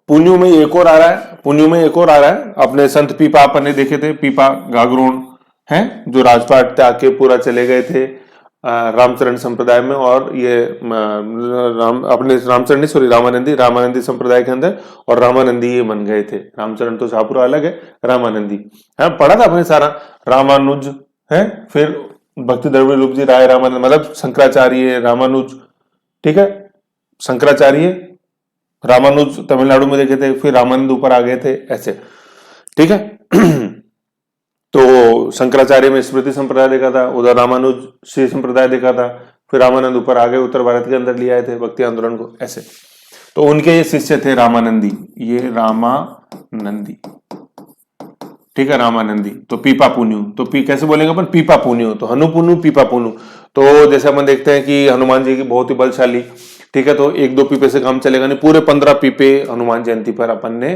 पुण्यु में एक और आ रहा है, पुण्यु में एक और आ रहा है, अपने संत पीपा अपन ने देखे थे, पीपा गागरोन हैं, जो राजपाट त्याग के पूरा चले गए थे रामचरण संप्रदाय में। और ये अपने रामचरण सॉरी रामानंदी संप्रदाय के अंदर, और रामानंदी ये बन गए थे। रामचरण तो शाहपुरा अलग है, रामानंदी है, पढ़ा था अपने सारा। रामानुज है, फिर भक्ति द्रविड़ जी राय रामानंद, मतलब शंकराचार्य रामानुज। ठीक है, शंकराचार्य रामानुज तमिलनाडु में देखे थे, फिर रामानंद ऊपर आ गए थे ऐसे। ठीक है तो शंकराचार्य में स्मृति संप्रदाय देखा था, उधर रामानुज श्री संप्रदाय देखा था, फिर रामानंद ऊपर आ गए, उत्तर भारत के अंदर ले आए थे भक्ति आंदोलन को ऐसे। तो उनके ये शिष्य थे रामानंदी, ये रामानंदी। ठीक है, रामानंदी। तो पीपा पुन्यु, तो कैसे बोलेंगे अपन? पीपा पुन्यु। तो हनु पुन्यु पीपा पुन्यु। तो जैसे अपन देखते हैं कि हनुमान जी की बहुत ही बलशाली, ठीक है, तो 1-2 पीपे से काम चलेगा नहीं, पूरे 15 पीपे हनुमान जयंती पर अपन ने,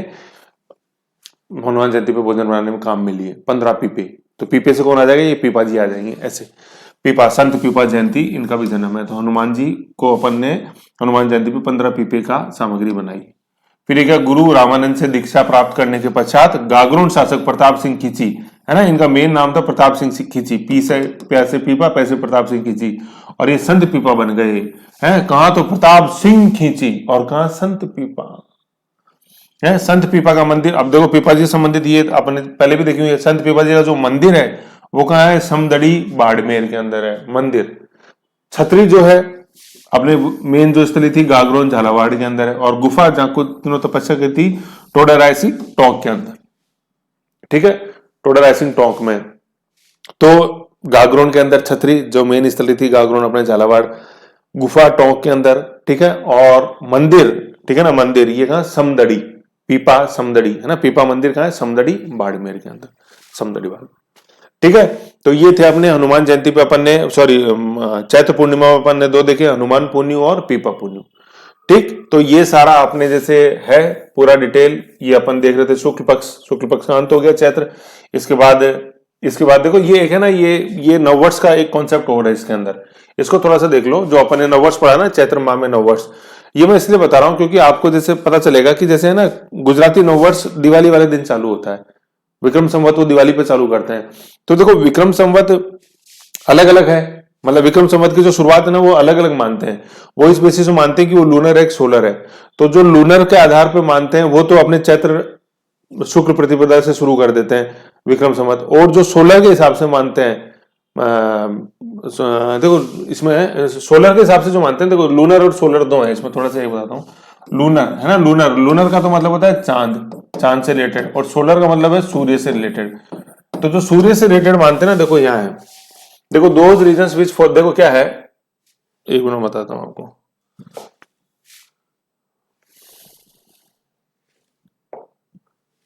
हनुमान जयंती पे भोजन बनाने में काम में लिए 15 पीपे। तो पीपे से कौन आ जाएगा? ये पीपा जी आ जाएंगे ऐसे। पीपा, संत पीपा जयंती इनका भी जन्म है। तो हनुमान जी को अपन ने हनुमान जयंती पे 15 पीपे का सामग्री बनाई। फिर एक गुरु रामानंद से दीक्षा प्राप्त करने के पश्चात गागरोन शासक प्रताप सिंह खींची, है ना, इनका मेन नाम था प्रताप सिंह खींची, पी से प्यासे पीपा, पैसे प्रताप सिंह खींची, और ये संत पीपा बन गए हैं। कहा तो प्रताप सिंह खींची और कहा संत पीपा है। संत पीपा का मंदिर, अब देखो पीपा जी संबंधित ये अपने पहले भी देखी हुई है। संत पीपा जी का जो मंदिर है वो कहाँ है, समदड़ी बाड़मेर के अंदर है मंदिर। छतरी जो है अपने मेन जो स्थली थी गागरोन झालावाड़ के अंदर है, और गुफा जहां को तीनों तपस्या की थी टोडररायसिंग टोंक के अंदर, ठीक है, टोडररायसिंग टोंक में। तो गागरोन के अंदर छतरी जो मेन स्थली थी, गागरोन अपने झालावाड़, गुफा टोंक के अंदर, ठीक है, और मंदिर, ठीक है ना, मंदिर ये कहा समदड़ी, पीपा समदड़ी, है ना, पीपा मंदिर कहाँ है, समदड़ी बाड़मेर के अंदर, समदड़ी बाड़, ठीक है। तो ये थे अपने हनुमान जयंती पे अपन ने, सॉरी चैत्र पूर्णिमा में अपन ने दो देखे, हनुमान पुन्यु और पीपा पुन्यु, ठीक। तो ये सारा आपने जैसे है पूरा डिटेल ये अपन देख रहे थे। शुक्ल पक्ष का अंत हो गया चैत्र। इसके बाद देखो ये एक है ना, ये नववर्ष का एक कॉन्सेप्ट हो रहा है इसके अंदर, इसको थोड़ा सा देख लो। जो अपन ने नववर्ष पढ़ा ना, चैत्र माह में नववर्ष, ये मैं इसलिए बता रहा हूं क्योंकि आपको जैसे पता चलेगा कि जैसे है ना, गुजराती नववर्ष दिवाली वाले दिन चालू होता है, विक्रम संवत वो दिवाली पे चालू करते हैं। तो देखो विक्रम संवत अलग अलग है, मतलब विक्रम संवत की जो शुरुआत है ना वो अलग अलग मानते हैं। वो इस बेसिस पे मानते हैं कि वो लूनर है, एक सोलर है। तो जो लूनर के आधार पर मानते हैं वो तो अपने चैत्र शुक्ल प्रतिपदा से शुरू कर देते हैं विक्रम संवत, और जो सोलर के हिसाब से मानते हैं, देखो इसमें सोलर के हिसाब से जो मानते हैं, देखो लूनर और सोलर दो है इसमें, थोड़ा सा ये बताता हूँ। लूनर है ना, लूनर का तो मतलब होता है चांद से रिलेटेड, और सोलर का मतलब है सूर्य से रिलेटेड। तो जो सूर्य से रिलेटेड मानते हैं ना, देखो यहाँ है, देखो दोज रीजन्स विच फॉर, देखो क्या है, एक मिनट बताता हूँ आपको।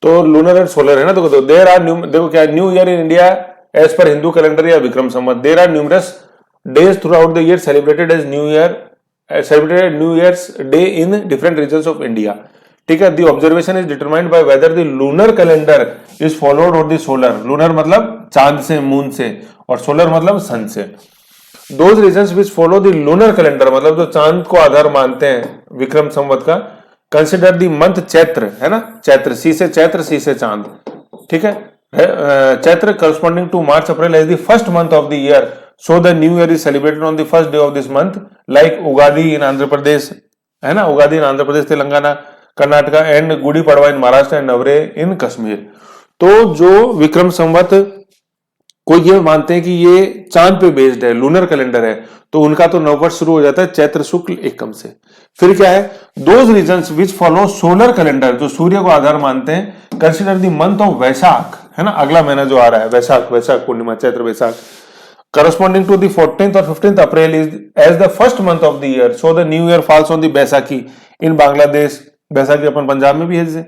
तो लूनर एंड सोलर है ना, देखो देयर आर देखो क्या, new year in India as per Hindu calendar या Vikram Samvat, there are numerous days throughout the year celebrated as new year's day in different regions of India, ठीक है। The observation is determined by whether the lunar calendar is followed और द सोलर, लूनर मतलब चांद से, मून से, और सोलर मतलब सन से। Those reasons which follow the lunar calendar, मतलब जो चांद को आधार मानते हैं विक्रम संवत का, कंसिडर द मंथ चैत्र, है ना, चैत्र, सी से चैत्र, सी से चांद, ठीक है। Chaitra corresponding to March April as the first month of the year, so the new year is celebrated on the first day of this month, like Ugadi in Andhra Pradesh, है ना, Ugadi in Andhra Pradesh, Telangana, Karnataka, and Gudi Padwa in Maharashtra and Navreh in Kashmir. तो जो विक्रम संवत को ये मानते हैं कि ये चांद पे बेस्ड है, लूनर कैलेंडर है, तो उनका तो नववर्ष शुरू हो जाता है चैत्र शुक्ल एकम से। फिर क्या है, those reasons which follow solar calendar, जो सूर्य को आधार मानते हैं, consider the month of Vaishakh, है ना, अगला महीना जो आ रहा है वैशाख पूर्णिमा, चैत्र वैशाख, corresponding to the 14th or 15th April is as the first month of the year, so the new year falls on the Baisakhi in Bangladesh, Baisakhi अपन पंजाब में भी है, जैसे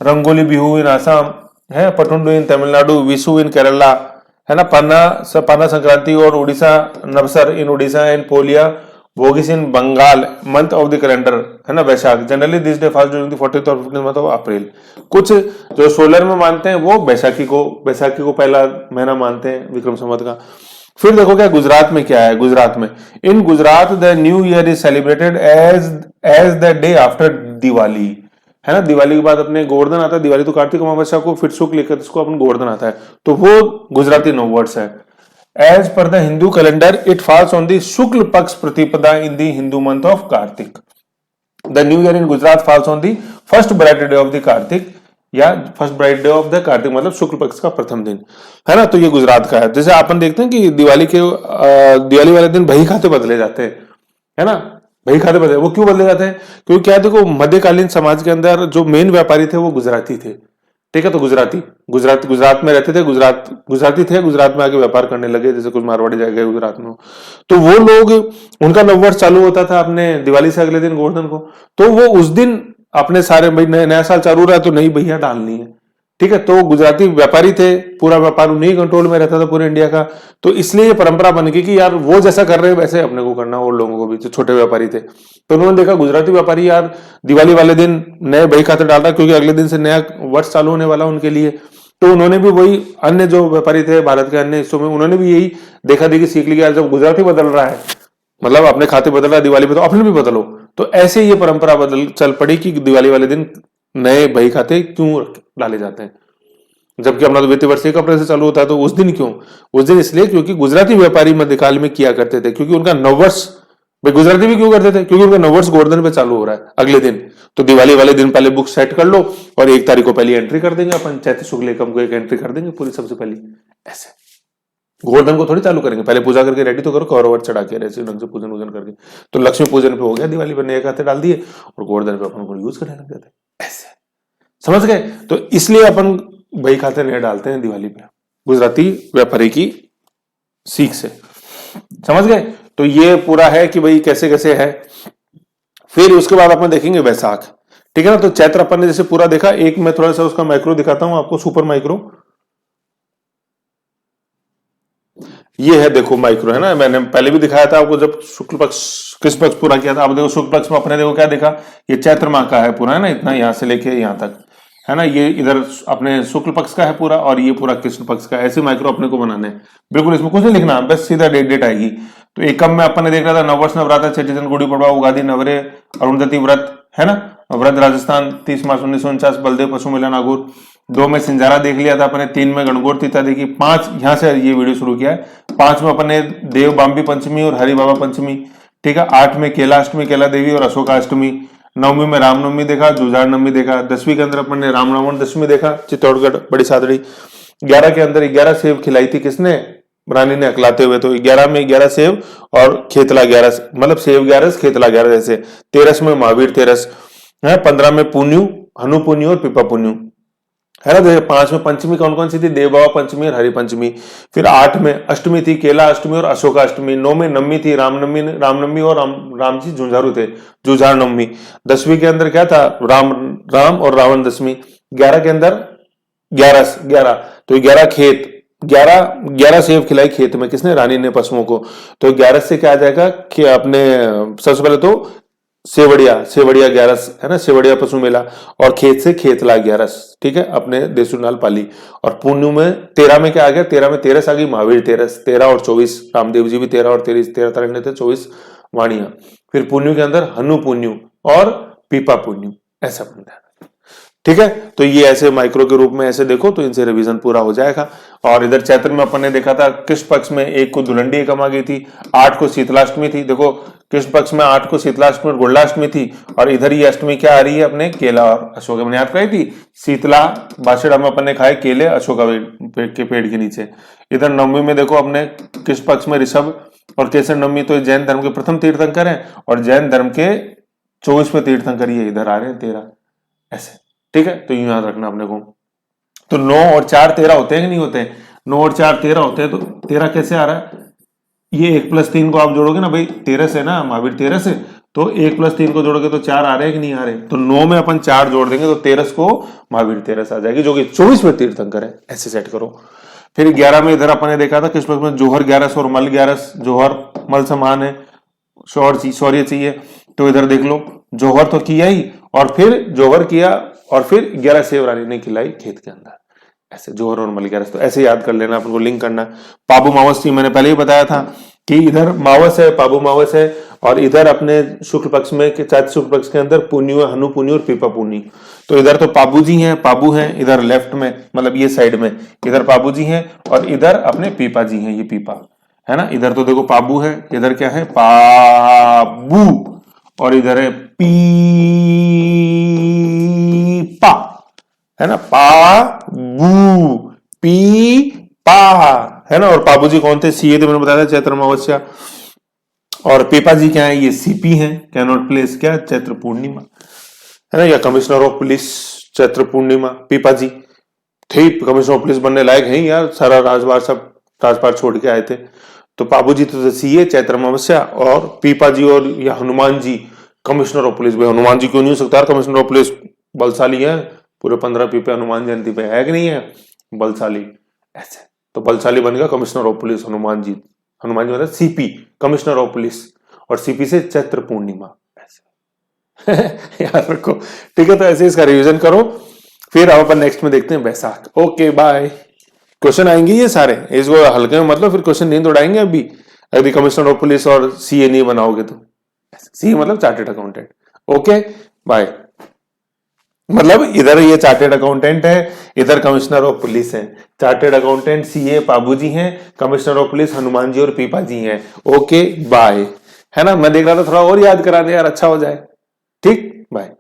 रंगोली बिहू इन आसाम है, पटुंडू इन तमिलनाडु, विशु इन केरला, है ना, पाना संक्रांति और उड़ीसा नवसर इन उड़ीसा, एंड पोलिया भोगिस in Bengal, month of the calendar, है ना, Vaisakh. Generally this day falls during the 14th और 15th मंथ ऑफ अप्रैल। कुछ जो सोलर में मानते हैं वो बैसाखी को पहला महीना मानते हैं विक्रम संवत का। फिर देखो क्या गुजरात में क्या है, गुजरात में, in Gujarat the new year is celebrated as the day after Diwali, है ना, दिवाली के बाद अपने गोवर्धन आता है, दिवाली तो कार्तिक अमावस्या को, फिर शुक्ल लेकर अपन गोवर्धन आता है, तो वो गुजराती नववर्ष है। As per the Hindu calendar it falls on the Shukla Paksha Pratipada in the Hindu month of Kartik. The new year in Gujarat falls on the first bright day of the Kartik, या first bright day of the Kartik मतलब शुक्ल पक्ष का प्रथम दिन, है ना। तो ये गुजरात का है। जैसे अपन देखते हैं कि दिवाली वाले दिन बही खाते बदले जाते हैं, है ना, बही खाते बदले, वो क्यों बदले जाते हैं, क्योंकि क्या देखो मध्यकालीन समाज के अंदर जो मेन व्यापारी थे वो गुजराती थे, ठीक है। तो गुजरात में रहते थे, गुजराती थे, गुजरात में आके व्यापार करने लगे, जैसे कुछ मारवाड़ी गए गुजरात में, तो वो लोग, उनका नववर्ष चालू होता था अपने दिवाली से अगले दिन गोवर्धन को, तो वो उस दिन अपने सारे भाई नया साल चालू रहा है तो नई बहिया डालनी है, ठीक है। तो गुजराती व्यापारी थे, पूरा व्यापार उन्हीं कंट्रोल में रहता था पूरे इंडिया का, तो इसलिए ये परंपरा बन गई कि यार वो जैसा कर रहे हैं वैसे अपने को करना, और लोगों को भी, जो छोटे व्यापारी थे, तो उन्होंने देखा गुजराती व्यापारी यार दिवाली वाले दिन नए बही खाते डाल रहा है, क्योंकि अगले दिन से नया वर्ष चालू होने वाला उनके लिए, तो उन्होंने भी वही, अन्य जो व्यापारी थे भारत के अन्य हिस्सों में, उन्होंने भी यही देखा देखी सीख लिया, जब गुजराती बदल रहा है, मतलब अपने खाते बदल रहा है दिवाली पे, तो अपने भी बदलो। तो ऐसे ये परंपरा बदल चल पड़ी कि दिवाली वाले दिन नए बही खाते क्यों डाले जाते हैं, जबकि अपना तो वित्तीय वर्ष 1 अप्रैल से चालू होता है। तो उस दिन क्यों? उस दिन इसलिए क्योंकि गुजराती व्यापारी मध्यकाल में किया करते थे, क्योंकि उनका नववर्ष, भाई गुजराती भी क्यों करते थे? क्योंकि उनका नववर्ष गोवर्धन पे चालू हो रहा है अगले दिन। तो दिवाली वाले दिन पहले बुक सेट कर लो और 1 तारीख को पहले एंट्री कर देंगे अपन, चैत्र शुक्ल एकम को एक एंट्री कर देंगे पूरी सबसे पहले। ऐसे गोवर्धन को थोड़ी चालू करेंगे, पहले पूजा करके रेडी तो करो, कौरवट चढ़ा के ऐसे ढंग से पूजन वूजन करके। तो लक्ष्मी पूजन पे हो गया, दिवाली पर नए खाते डाल दिए और गोवर्धन पे अपन को यूज करने लग जाते। ऐसे समझ गए? तो इसलिए अपन बही खाते नए डालते हैं दिवाली पे, गुजराती व्यापारी की सीख से। समझ गए? तो ये पूरा है कि भाई कैसे कैसे है। फिर उसके बाद अपन देखेंगे वैसाख, ठीक है ना। तो चैत्र अपन ने जैसे पूरा देखा, एक मैं थोड़ा सा उसका माइक्रो दिखाता हूं आपको, सुपर माइक्रो। ये है देखो माइक्रो, है ना, मैंने पहले भी दिखाया था आपको जब शुक्ल पक्ष कृष्ण पक्ष पूरा किया था। अब देखो शुक्ल पक्ष में अपने देखो क्या देखा, ये चैत्र माह का है पूरा, है ना, इतना यहां से लेके यहां तक, है ना। ये इधर अपने शुक्ल पक्ष का है पूरा और ये पूरा कृष्ण पक्ष का। ऐसे माइक्रो अपने को बनाने हैं, बिल्कुल इसमें कुछ नहीं लिखना, बस सीधा डेट आएगी। तो एकम में अपन ने देख रहा था नववर्ष, नवरात्र, छठी दिन, गुड़ी पड़वा, उगादी, नवरे, अरुणधति व्रत, है ना, व्रत राजस्थान 30 मार्च 1949, बलदेव पशु मेला नागौर। 2 में सिंजारा देख लिया था अपने, 3 में गणगौर तीता देखी, 5 यहां से ये वीडियो शुरू किया है, 5 में अपन ने देव बाम्बी पंचमी और हरि बाबा पंचमी, ठीक है। 8 में केलाष्टमी, केला देवी और अशोकाष्टमी। 9वीं में रामनवमी देखा, जुझार नवमी देखा। 10वीं के अंदर अपन ने राम रावण दशमी देखा, चित्तौड़गढ़ बड़ी सादड़ी। 11 के अंदर 11 सेब खिलाई थी किसने? रानी ने अकलाते हुए। तो 11 में 11 सेब और खेतला 11, मतलब सेब 11 खेतला 11 जैसे। 13 में महावीर 13 है। 15 में पुन्यू, हनु पुन्यू और पिपा पुन्यू, है ना। देखिए 5 में पंचमी कौन कौन सी थी? देव बाबा पंचमी और हरि पंचमी। फिर 8 में अष्टमी थी, केला अष्टमी और अशोका अष्टमी। 9 में नवमी थी, रामनवमी और राम जी झुंझारू थे, जुझार नवमी। 10वीं के अंदर क्या था? राम और रावण दशमी। 11 के अंदर 11 तो 11 खेत, 11 सेब खिलाई खेत में, किसने? रानी ने पशुओं को। तो 11 से क्या आ जाएगा कि अपने सबसे पहले तो सेवड़िया 11 है ना, सेवड़िया पशु मेला। और खेत से खेतला 11, ठीक है, अपने देसुनाल पाली। और पुण्य में 13 में क्या आ गया? 13 में 13 आ गई, महावीर 13 और 24, रामदेव जी भी 13 और 13 तरह थे, 24 वाणियां। फिर पुण्य के अंदर हनु पुण्यु और पीपा पुण्यु, ऐसा बनता है, ठीक है। तो ये ऐसे माइक्रो के रूप में ऐसे देखो तो इनसे रिवीजन पूरा हो जाएगा। और इधर चैत्र में अपन ने देखा था कृष्ण पक्ष में 1 को धुलंडी एकम आ गई थी, 8 को शीतलाष्टमी थी। देखो कृष्ण पक्ष में 8 को शीतलाष्टमी और गुड़लाष्टमी थी, और इधर ये अष्टमी क्या आ रही है अपने? केला और अशोक। मैंने याद कराई थी, शीतला बाषड़ा में अपन ने खाए केले अशोका के पेड़ के नीचे। इधर नवमी में देखो अपने कृष्ण पक्ष में ऋषभ और केसर नवमी, तो जैन धर्म के प्रथम तीर्थंकर है, और जैन धर्म के 24वें तीर्थंकर ये इधर आ रहे हैं 13, ऐसे, ठीक है। तो यूं याद रखना अपने को। तो 9 और 4 13 होते हैं कि नहीं होते हैं? 9 और 4 13 होते हैं। तो 13 कैसे आ रहा है? ये 1 + 3 को आप जोड़ोगे ना भाई, 13 से ना, महावीर 13 से, तो 1 + 3 को जोड़ोगे तो 4 आ रहे हैं कि नहीं आ रहे? तो 9 में अपन 4 जोड़ देंगे तो 13 को महावीर 13 आ जाएगी, जो कि 24वें तीर्थंकर है। ऐसे सेट करो। फिर 11 में इधर अपन ने देखा था कृष्ण पक्ष में जोहर 11 और मल 11, जोहर मल समान है, शौर्य चाहिए। तो इधर देख लो, जोहर तो किया ही, और फिर जोहर किया, और फिर 11 सेब रानी ने खिलाई खेत के अंदर, ऐसे जोहर और मल 11। तो ऐसे याद कर लेना, अपन को लिंक करना। पाबू मावस थी, मैंने पहले ही बताया था कि इधर मावस है, पाबू मावस है, और इधर अपने शुक्ल पक्ष में, चैत्र शुक्ल पक्ष के अंदर पुन्यु है, हनु पुन्यु और पीपा पुन्नी। तो इधर तो पाबू जी हैं, पाबू हैं इधर लेफ्ट में, मतलब ये साइड में, इधर पाबू जी हैं, और इधर अपने पीपा जी हैं, ये पीपा है ना। इधर तो देखो पाबू है, इधर क्या है? पाबू, और इधर है पीपा, है ना, पाबू पीपा, है ना। और पाबू जी कौन थे? सीए थे, मैंने बताया था, चैत्र अमावस्या। और पीपा जी क्या है? ये सीपी हैं, कैनॉट प्लेस क्या? चैत्र पूर्णिमा, है ना, या कमिश्नर ऑफ पुलिस चैत्र पूर्णिमा। पीपा जी थे कमिश्नर ऑफ पुलिस बनने लायक हैं यार, सारा राजपाट सब राजपाट छोड़ के आए थे। तो पाबू जी तो सीए चैत्र अमावस्या, और पीपा जी और या Hanuman ji commissioner of police. भाई हनुमान जी क्यों नहीं हो सकता कमिश्नर ऑफ पुलिस? बलशाली है, पूरे 15 पीपे हनुमान जयंती पे है कि नहीं है? बलशाली, ऐसे। तो बलशाली बन गया कमिश्नर ऑफ पुलिस हनुमान जी। हनुमान जी मतलब सीपी, कमिश्नर ऑफ पुलिस, और सीपी से चैत्र पूर्णिमा, ऐसे याद रखो, ठीक है। तो ऐसे इसका रिवीजन करो। फिर अब अपन नेक्स्ट में देखते हैं बैसाख। Okay bye. क्वेश्चन आएंगे ये सारे, इसको हल्के में मतलब फिर क्वेश्चन नहीं दौड़ाएंगे अभी, अगर कमिश्नर ऑफ पुलिस और सीए नहीं बनाओगे तो। सीए मतलब चार्टेड अकाउंटेंट। Okay bye. मतलब इधर ये चार्टेड अकाउंटेंट है, इधर कमिश्नर ऑफ पुलिस है। Chartered accountant CA Babu ji हैं, commissioner of police Hanuman ji और पीपा जी हैं। Okay bye. है ना, मैं देख रहा था थोड़ा और याद करा दे यार, अच्छा हो जाए। ठीक बाय।